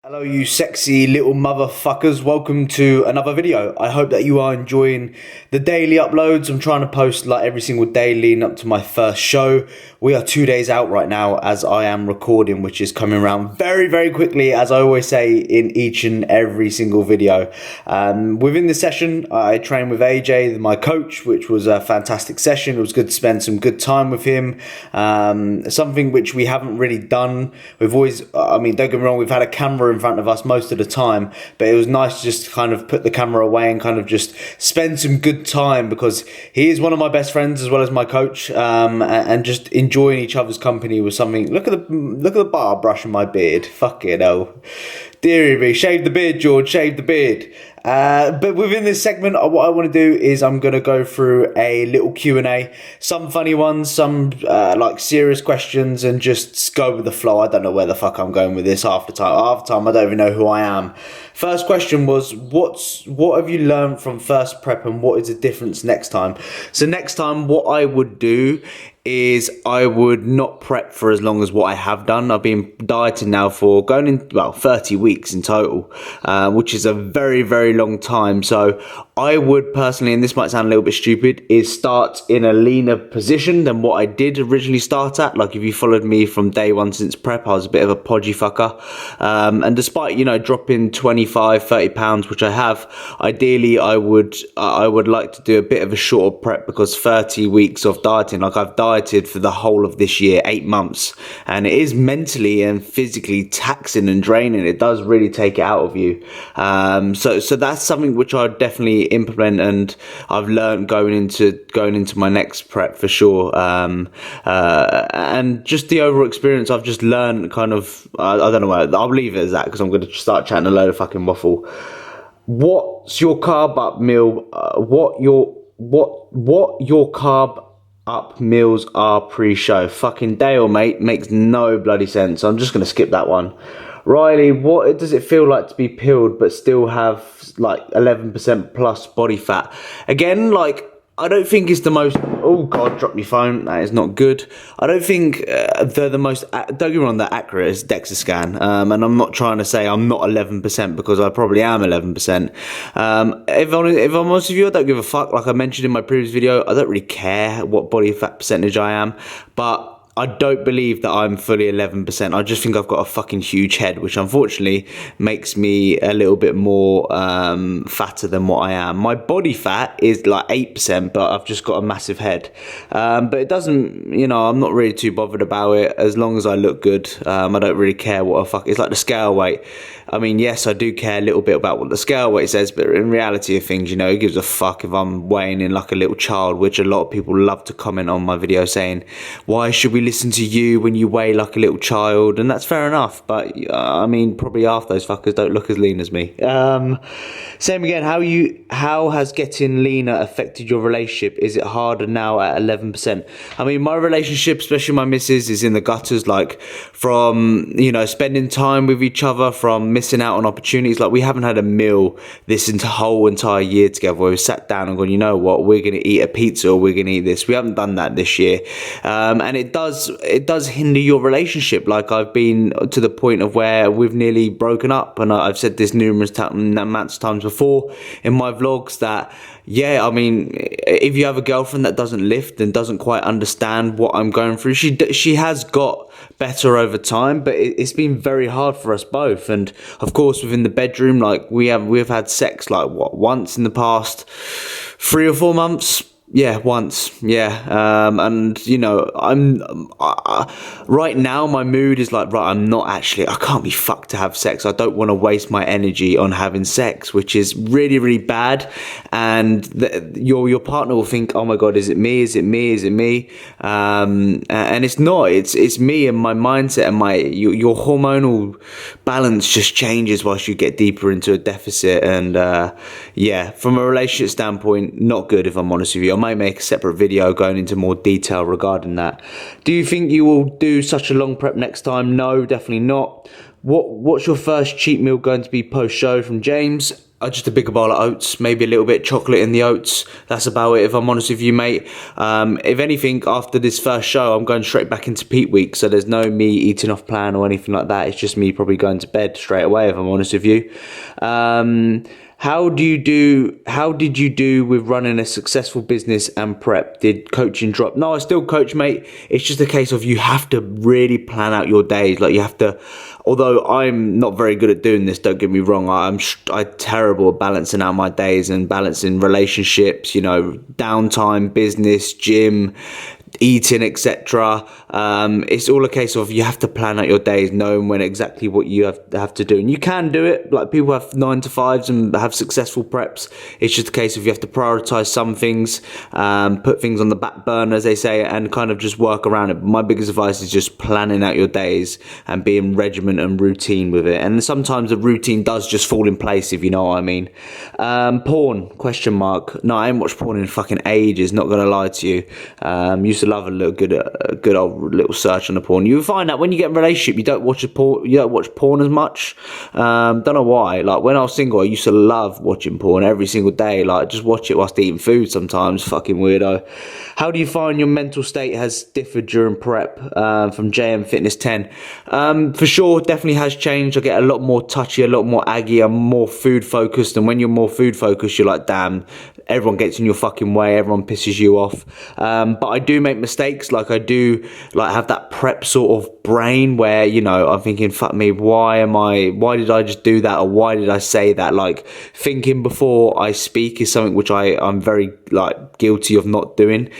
Hello you sexy little motherfuckers, welcome to another video. I hope that you are enjoying the daily uploads. I'm trying to post like every single day leading up to my first show. We are 2 days out right now as I am recording, which is coming around very quickly, as I always say in each and every single video. Within the session I trained with AJ, my coach, which was a fantastic session. It was good to spend some good time with him. Something which we haven't really done. We've always, don't get me wrong, we've had a camera in front of us most of the time, but it was nice to just kind of put the camera away and kind of just spend some good time, because he is one of my best friends as well as my coach, and just enjoying each other's company was something. Look at the bar brushing my beard. Fuck it, oh dearie me. Shave the beard, George, shave the beard. But within this segment, what I want to do is I'm going to go through a little Q&A, some funny ones, some like serious questions, and just go with the flow. I don't know where the fuck I'm going with this half the time. I don't even know who I am. First question was, what have you learned from first prep, and what is the difference next time? So next time, what I would do is I would not prep for as long as what I have done. I've been dieting now for going in, 30 weeks in total, which is a very long time. So I would personally, and this might sound a little bit stupid, is start in a leaner position than what I did originally start at. Like if you followed me from day one since prep, I was a bit of a podgy fucker. And despite, dropping 25, 30 pounds, which I have, ideally I would like to do a bit of a shorter prep, because 30 weeks of dieting, like I've dieted for the whole of this year, 8 months, and it is mentally and physically taxing and draining. It does really take it out of you. So that's something which I definitely implement, and I've learned going into my next prep for sure. And just the overall experience, I've just learned kind of, I don't know, I'll leave it as that, because I'm going to start chatting a load of fucking waffle. What's your carb up meal? What your carb up meals are pre-show? Fucking Dale, mate, makes no bloody sense. I'm just going to skip that one. Riley, what does it feel like to be peeled but still have like 11% plus body fat? Again, like, I don't think it's the most, oh god, drop my phone, that is not good. I don't think they're the most, don't get me wrong, they're accurate as DEXA scan, and I'm not trying to say I'm not 11%, because I probably am 11%. If I'm honest with you, I don't give a fuck. Like I mentioned in my previous video, I don't really care what body fat percentage I am, but I don't believe that I'm fully 11%. I just think I've got a fucking huge head, which unfortunately makes me a little bit more fatter than what I am. My body fat is like 8%, but I've just got a massive head. But it doesn't, I'm not really too bothered about it as long as I look good. I don't really care what a fuck. It's like the scale weight. I mean, yes, I do care a little bit about what the scale weight says, but in reality of things, who gives a fuck if I'm weighing in like a little child, which a lot of people love to comment on my video saying, why should we listen to you when you weigh like a little child? And that's fair enough, but I mean, probably half those fuckers don't look as lean as me. Same again, how has getting leaner affected your relationship? Is it harder now at 11%? I mean, my relationship, especially my missus, is in the gutters, like from, spending time with each other, from missing out on opportunities. Like we haven't had a meal this whole entire year together where we sat down and gone, you know what, we're going to eat a pizza, or we're going to eat this. We haven't done that this year. And it does hinder your relationship. Like I've been to the point of where we've nearly broken up, and I've said this numerous amounts of times before in my vlogs that, yeah, I mean, if you have a girlfriend that doesn't lift and doesn't quite understand what I'm going through, she has got better over time, but it's been very hard for us both. And of course, within the bedroom, like we've had sex like once in the past 3 or 4 months. Yeah, once. Yeah. And right now my mood is like, right, I can't be fucked to have sex. I don't want to waste my energy on having sex, which is really bad. And your partner will think, oh my God, is it me? And it's not, it's me and my mindset, and your hormonal balance just changes whilst you get deeper into a deficit. And yeah, from a relationship standpoint, not good, if I'm honest with you. I might make a separate video going into more detail regarding that. Do you think you will do such a long prep next time? No, definitely not. What's your first cheat meal going to be post-show? From James. Just a bigger bowl of oats, maybe a little bit of chocolate in the oats. That's about it, if I'm honest with you, mate. If anything, after this first show, I'm going straight back into peak week, so there's no me eating off plan or anything like that. It's just me probably going to bed straight away, if I'm honest with you. How did you do with running a successful business and prep? Did coaching drop? No, I still coach, mate. It's just a case of you have to really plan out your days. Like, you have to, although I'm not very good at doing this, don't get me wrong, I'm terrible at balancing out my days and balancing relationships, you know, downtime, business, gym, eating, etc. It's all a case of you have to plan out your days, knowing when exactly what you have to do, and you can do it. Like, people have 9 to 5s and have successful preps. It's just a case of you have to prioritize some things, put things on the back burner, as they say, and kind of just work around it. My biggest advice is just planning out your days and being regiment and routine with it, and sometimes the routine does just fall in place, if you know what I mean. Porn, question mark. No, I ain't watched porn in fucking ages, not gonna lie to you. Used to love a little good old little search on the porn. You find that when you get in a relationship, you don't watch porn as much. Don't know why. Like, when I was single, I used to love watching porn every single day. Like, just watch it whilst eating food sometimes. Fucking weirdo. How do you find your mental state has differed during prep? From JM Fitness 10. For sure, definitely has changed. I get a lot more touchy, a lot more aggy. I'm more food focused, and when you're more food focused, you're like, damn, everyone gets in your fucking way, everyone pisses you off. But I do make mistakes. Like, I do like have that prep sort of brain where, you know, I'm thinking, fuck me, why did I just do that, or why did I say that? Like, thinking before I speak is something which I'm very like guilty of not doing.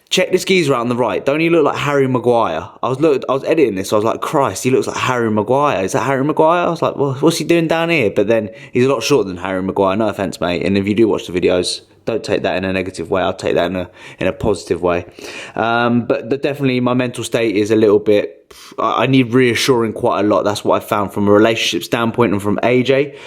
Check this geezer out on the right. Don't he look like Harry Maguire? I was editing this, so I was like, Christ, he looks like Harry Maguire. Is that Harry Maguire? I was like, well, what's he doing down here? But then he's a lot shorter than Harry Maguire. No offense, mate. And if you do watch the videos, don't take that in a negative way. I'll take that in a positive way. But definitely my mental state is a little bit, I need reassuring quite a lot. That's what I found from a relationship standpoint, and from AJ.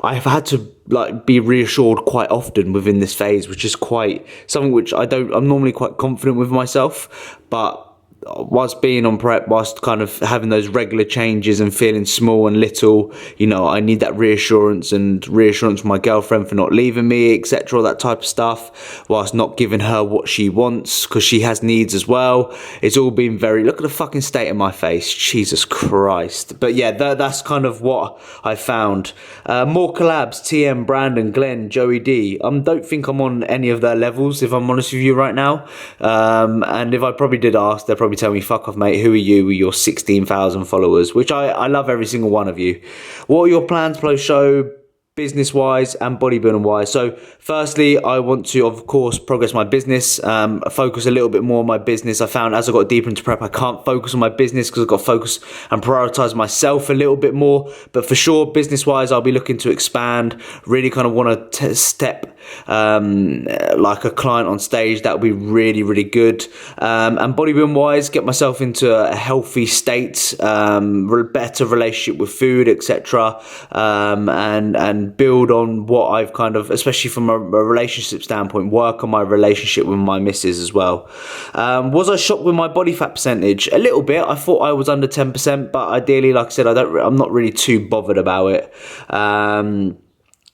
I've had to like be reassured quite often within this phase, which is quite something which I'm normally quite confident with myself, but whilst being on prep, whilst kind of having those regular changes and feeling small and little, you know, I need that reassurance from my girlfriend for not leaving me, etc., all that type of stuff, whilst not giving her what she wants, because she has needs as well. It's all been very, look at the fucking state of my face, Jesus Christ. But yeah, that's kind of what I found. More collabs, TM, Brandon, Glenn, Joey D. Don't think I'm on any of their levels, if I'm honest with you right now. And if I probably did ask, they're probably tell me, fuck off, mate, who are you with your 16,000 followers, which I love every single one of you. What are your plans post show, business wise and bodybuilding wise? So firstly, I want to, of course, progress my business, focus a little bit more on my business. I found as I got deeper into prep, I can't focus on my business because I've got to focus and prioritize myself a little bit more. But for sure, business wise, I'll be looking to expand, really kind of want to step like a client on stage. That would be really, really good. And bodybuilding wise, get myself into a healthy state, better relationship with food, etc., and build on what I've kind of, especially from a relationship standpoint, work on my relationship with my missus as well. Was I shocked with my body fat percentage? A little bit. I thought I was under 10%, but ideally, like I said, I'm not really too bothered about it.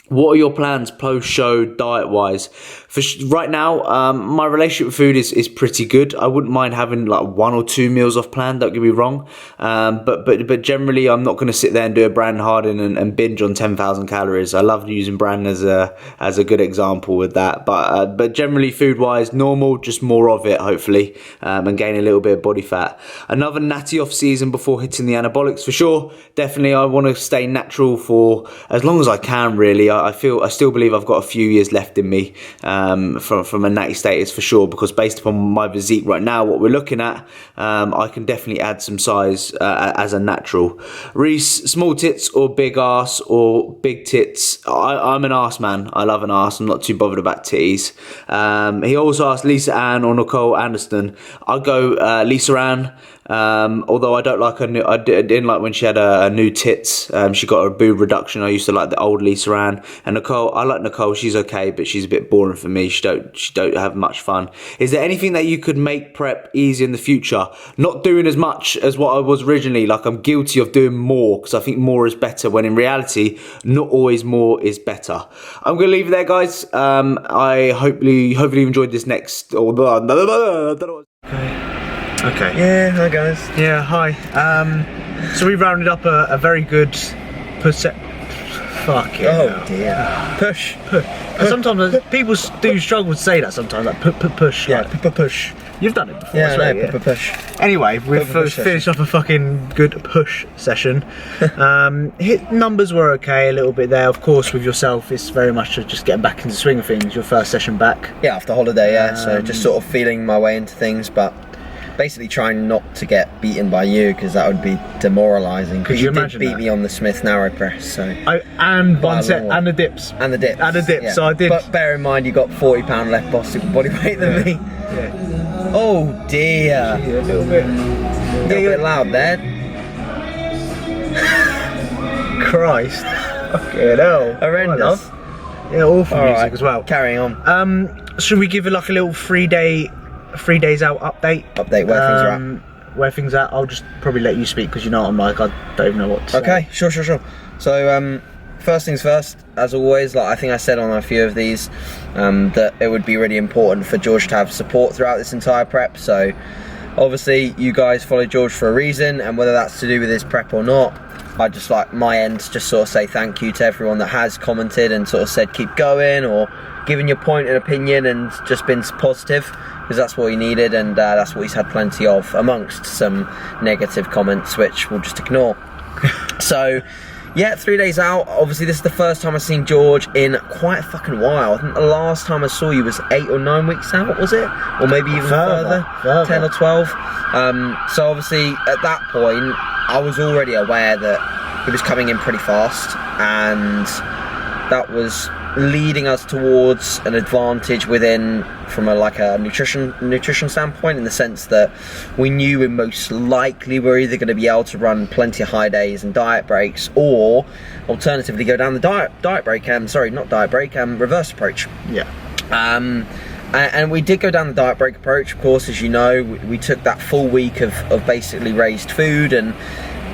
What are your plans post-show diet-wise? For right now, my relationship with food is pretty good. I wouldn't mind having like 1 or 2 meals off plan, don't get me wrong. But generally, I'm not going to sit there and do a Brandon Harding and binge on 10,000 calories. I love using Brandon as a good example with that. But generally, food-wise, normal, just more of it, hopefully, and gain a little bit of body fat. Another natty off season before hitting the anabolics, for sure. Definitely, I want to stay natural for as long as I can, really. I still believe I've got a few years left in me from a natty status, for sure, because based upon my physique right now, what we're looking at, I can definitely add some size as a natural. Reese, small tits or big ass or big tits? I'm an ass man. I love an ass. I'm not too bothered about titties. He also asked Lisa Ann or Nicole Anderson. I'll go Lisa Ann. Although I don't like her new, I didn't like when she had a new tits. She got a boob reduction. I used to like the old Lisa Ann. And Nicole, I like Nicole. She's okay, but she's a bit boring for me. She don't have much fun. Is there anything that you could make prep easy in the future? Not doing as much as what I was originally. Like, I'm guilty of doing more because I think more is better. When in reality, not always more is better. I'm gonna leave it there, guys. I hopefully you enjoyed this next. Okay. Yeah, hi guys. Yeah, hi. So we rounded up a very good push. Fuck yeah. Oh dear. Push. Sometimes people do struggle to say that sometimes, like push. Yeah, like, push. You've done it before. Yeah, right? no, push. Anyway, we've finished off a fucking good push session. Hit numbers were okay a little bit there. Of course, with yourself, it's very much just getting back into the swing of things. Your first session back. Yeah, after holiday, yeah. So just sort of feeling my way into things, but basically trying not to get beaten by you because that would be demoralising. Because you did beat me on the Smith narrow press, so. And one set and the dips. And the dips. Yeah. So I did. But bear in mind, you got 40-pound left body weight than me. Yeah. Oh dear. Yeah, a little bit. A little bit loud there. Christ. Okay, no. Horrendous. Yeah, awful music as well. Carrying on. Should we give it like a little 3 days out update? Update where things are at. Where things are. I'll just probably let you speak because you know what I'm like. I don't even know what to say. Okay, sure. So first things first, as always, like I think I said on a few of these, that it would be really important for George to have support throughout this entire prep. So obviously you guys follow George for a reason, and whether that's to do with his prep or not, I just like my end to just sort of say thank you to everyone that has commented and sort of said keep going or given your point and opinion and just been positive, because that's what he needed, and that's what he's had plenty of, amongst some negative comments which we'll just ignore. So yeah, 3 days out. Obviously this is the first time I've seen George in quite a fucking while. I think the last time I saw you was 8 or 9 weeks out, was it? Or maybe even further. 10 or 12. So obviously at that point I was already aware that he was coming in pretty fast, and that was leading us towards an advantage within, from a nutrition standpoint, in the sense that we knew we most likely were either going to be able to run plenty of high days and diet breaks, or alternatively go down the reverse approach. Yeah. And we did go down the diet break approach, of course. As you know, we took that full week of basically raised food, and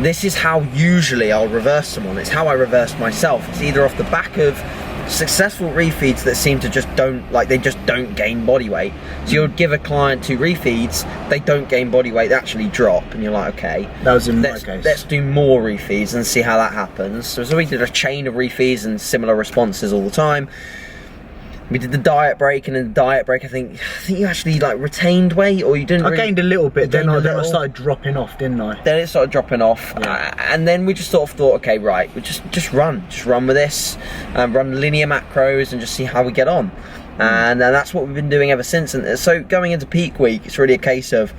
this is how usually I'll reverse someone. It's how I reversed myself. It's either off the back of successful refeeds that seem to just don't gain body weight. So you'll give a client 2 refeeds, they don't gain body weight, they actually drop, and you're like, okay, that was in my case. Let's do more refeeds and see how that happens. So we did a chain of refeeds and similar responses all the time. We did the diet break, and in the diet break I think you actually like retained weight, or you didn't. I gained a little bit, then I started dropping off, didn't I? Then it started dropping off, and then we just sort of thought, okay, right, we just run with this, run linear macros and just see how we get on. And that's what we've been doing ever since. And so going into peak week, it's really a case of,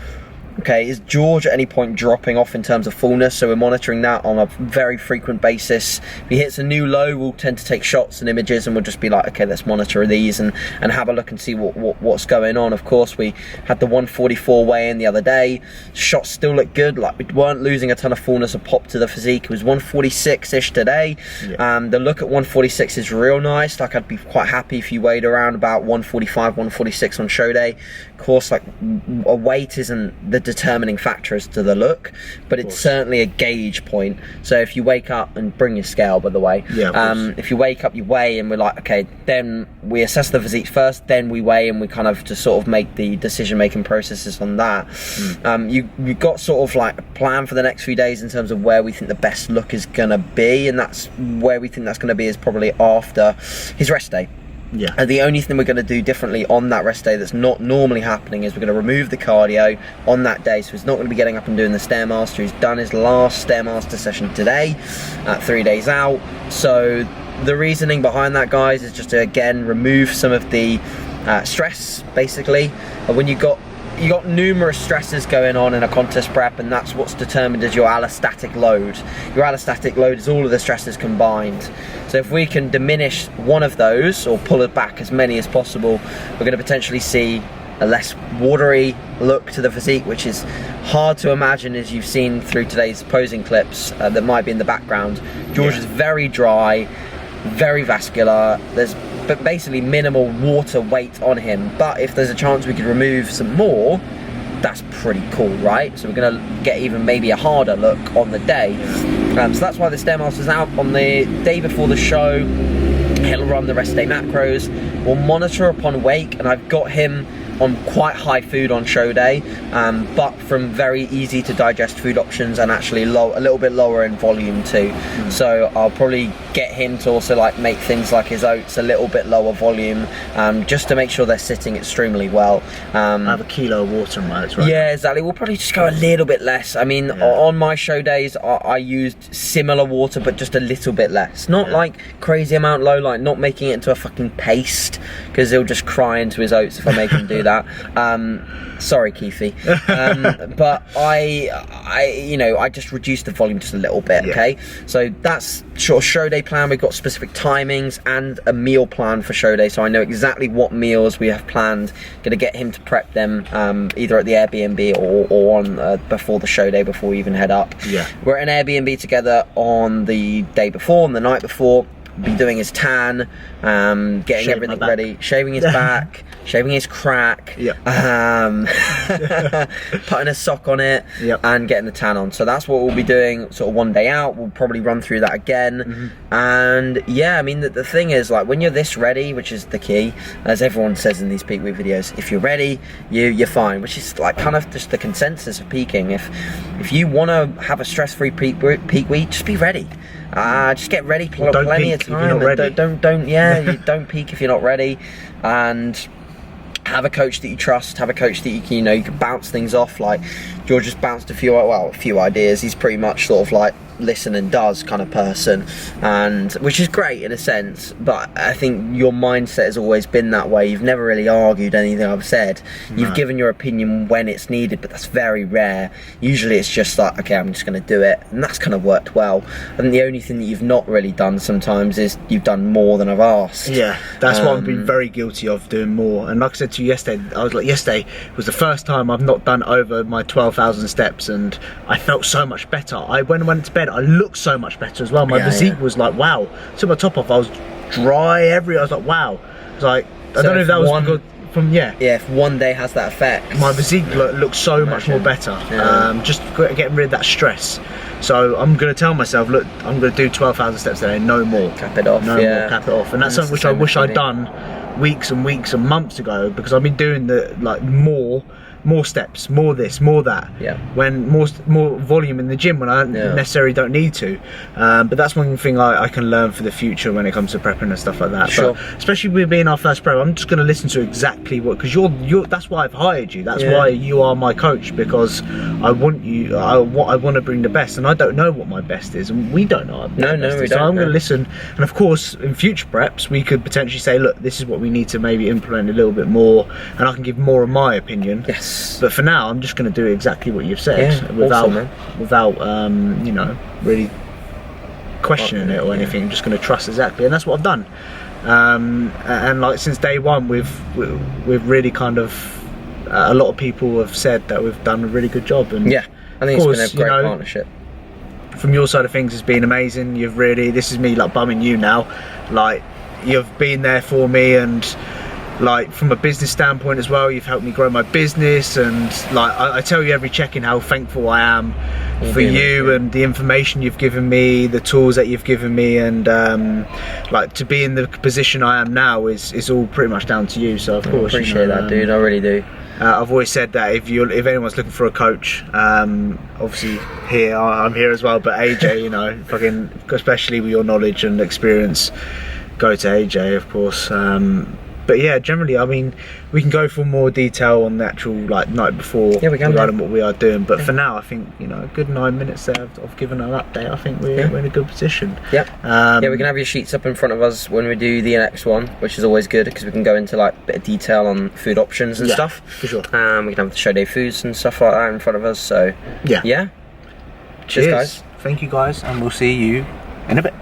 okay, is George at any point dropping off in terms of fullness? So we're monitoring that on a very frequent basis. If he hits a new low, we'll tend to take shots and images, and we'll just be like, okay, let's monitor these and have a look and see what's going on. Of course, we had the 144 weigh-in the other day. Shots still look good. Like, we weren't losing a ton of fullness or pop to the physique. It was 146-ish today. Yeah. The look at 146 is real nice. Like, I'd be quite happy if you weighed around about 145, 146 on show day. Of course, like, a weight isn't the determining factor as to the look, but it's certainly a gauge point. So if you wake up, and bring your scale, by the way, if you wake up, you weigh, and we're like, okay, then we assess the physique first, then we weigh, and we kind of just sort of make the decision making processes on that. You've got sort of like a plan for the next few days in terms of where we think the best look is gonna be, and that's where we think that's gonna be is probably after his rest day. Yeah. And the only thing we're going to do differently on that rest day that's not normally happening is we're going to remove the cardio on that day. So he's not going to be getting up and doing the Stairmaster. He's done his last Stairmaster session today, 3 days out. So the reasoning behind that, guys, is just to, again, remove some of the stress, basically. When you got numerous stresses going on in a contest prep, and that's what's determined as your allostatic load. Your allostatic load is all of the stresses combined. So if we can diminish one of those, or pull it back as many as possible, we're going to potentially see a less watery look to the physique, which is hard to imagine as you've seen through today's posing clips that might be in the background. George is very dry, very vascular. There's basically minimal water weight on him, but if there's a chance we could remove some more, that's pretty cool, right? So we're gonna get even maybe a harder look on the day. So that's why the Stairmaster's out on the day before the show. He'll run the rest day macros. We'll monitor upon wake, and I've got him on quite high food on show day, but from very easy to digest food options, and actually a little bit lower in volume too. So I'll probably get him to also like make things like his oats a little bit lower volume, just to make sure they're sitting extremely well. I have a kilo of water in my oats, right? Yeah, exactly. We'll probably just go a little bit less. I mean, on my show days, I used similar water, but just a little bit less. Not like crazy amount low, like not making it into a fucking paste, because he'll just cry into his oats if I make him do that. Sorry, Keithy. But I just reduced the volume just a little bit. Okay, so that's sort of show day plan. We've got specific timings and a meal plan for show day, so I know exactly what meals we have planned. Gonna get him to prep them either at the Airbnb or on before the show day, before we even head up. We're at an Airbnb together on the day before, on the night before. Be doing his tan, getting everything ready, shaving his back, shaving his crack, putting a sock on it, and getting the tan on. So that's what we'll be doing sort of one day out. We'll probably run through that again. And yeah, I mean, the thing is, like, when you're this ready, which is the key, as everyone says in these peak week videos, if you're ready, you're fine, which is like kind of just the consensus of peaking. If you want to have a stress-free peak week, just be ready. Just get ready, plenty of time. Don't peak if you're not ready, and have a coach that you trust. Have a coach that you can bounce things off. Like George just bounced a few ideas. He's pretty much sort of like listen and does kind of person, and which is great in a sense, but I think your mindset has always been that way. You've never really argued anything I've said. You've given your opinion when it's needed, but that's very rare. Usually it's just like, okay, I'm just going to do it, and that's kind of worked well. I think the only thing that you've not really done sometimes is you've done more than I've asked. That's what I've been very guilty of, doing more. And like I said to you yesterday, yesterday was the first time I've not done over my 12,000 steps, and I felt so much better. When I went to bed, I looked so much better as well. My physique was like, wow. Took my top off, I was dry I was like, wow. I was like, I don't know if that was good from if one day has that effect, my physique looks so much more better. Just getting rid of that stress. So I'm going to tell myself, look, I'm going to do 12,000 steps today, no more. Cap it off. No more, cap it off. And that's something which I wish I'd done weeks and weeks and months ago, because I've been doing the more steps, more this, more that. When more volume in the gym when I necessarily don't need to. But that's one thing I can learn for the future when it comes to prepping and stuff like that. But especially with being our first prep, I'm just going to listen to exactly what, because you're that's why I've hired you. That's why you are my coach, because I want you. I want to bring the best, and I don't know what my best is, and we don't know what our best is. So I'm going to listen, and of course in future preps we could potentially say, look, this is what we need to maybe implement a little bit more, and I can give more of my opinion. But for now, I'm just going to do exactly what you've said, without really questioning it or anything. I'm just going to trust exactly, and that's what I've done. And like since day one, we've really kind of a lot of people have said that we've done a really good job. And I think it's been a great partnership. From your side of things, it's been amazing. You've really, this is me like bumming you now, like you've been there for me, and like from a business standpoint as well, you've helped me grow my business, and like I tell you every check-in how thankful I am for you and the information you've given me, the tools that you've given me, and like to be in the position I am now is all pretty much down to you. So of course, I appreciate that, dude. I really do. I've always said that if anyone's looking for a coach, obviously I'm here as well, but AJ, fucking, especially with your knowledge and experience, go to AJ, of course. But yeah, generally, I mean, we can go for more detail on the actual night before regarding what we are doing. But for now, I think a good 9 minutes there of giving an update. I think we're in a good position. We can have your sheets up in front of us when we do the next one, which is always good because we can go into a bit of detail on food options and stuff. For sure. We can have the show day foods and stuff like that in front of us. So Cheers, guys. Thank you, guys, and we'll see you in a bit.